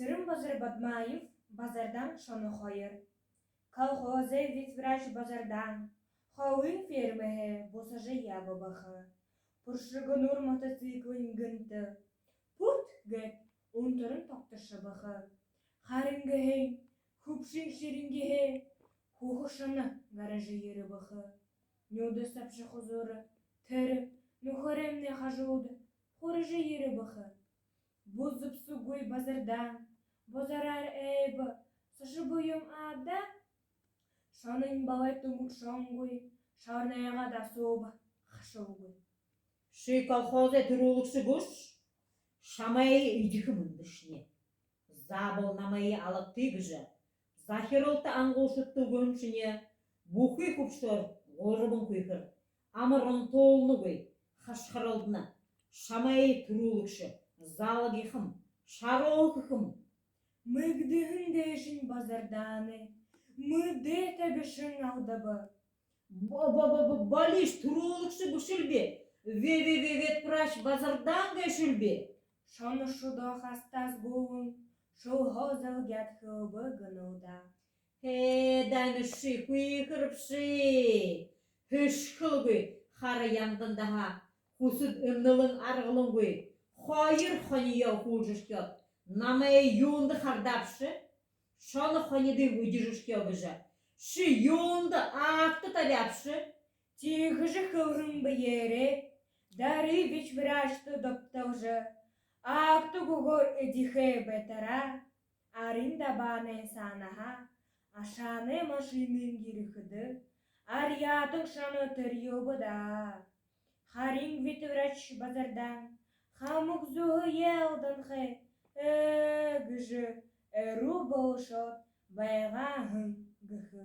Сырым базар Бадмаев базардан шоны хойыр. Колхозы ветврач базардан, хауын фермеhe босажы ябабахы. Пұршығы нұр мотоциклын гынты. Пут гет унтырын тоқтышы бахы. Харынгыхен, хупшин шерингеhe, хухышыны гаражы ері бахы. Нюды сапшы хузуры, тірі, нухаремне хажуды, хорыжы ері бахы. Бузып сугой базардан, базарар эйбі, сашы бұйым ада. Шанын балай тумук шонгой, шарнаяға да соба, хашылгой. Ши колхозе түрулікші бұш, шамайы үйдікі мұндышне. Забыл намайы алыпты гыжы, захирылты аңғылшытты гөншіне, бұқи күпшір, ғорыбын көйкір, амырын толыны гой, хашқырылдыны, шамайы түрулікші. Залыгихым, шаролкихым. Мыгдыгын дэшін базарданы, мыды табешін алдабы. Балиш турулыкшы бүшілбе, ве-ве-ве-вет праш базардан гэшілбе. Шоны шудо хастас гоғын, шолхозыл гятхылбы гынылда. Дәніші көйкіріпші, хүшкіл гөй, хары яндындаға, хусыд үмнілің арғылың гөй. Хайыр ханияу хулжышкет, намай юнды хардапшы, шаны ханиды выдержышкет быжа. Ши юнды акты табяпшы. Тихыжы хылғын бейері, дары бич врачты доптылжы, акты гугор эдихе бетара, аринда баны санаха, ашаны машинын гиріхіді, арьятың шаны түрьёбы да. Харин вит врач базардан, Хамук зуғы елдің хе, гыжы, ру болшот, байға ғын гыхы.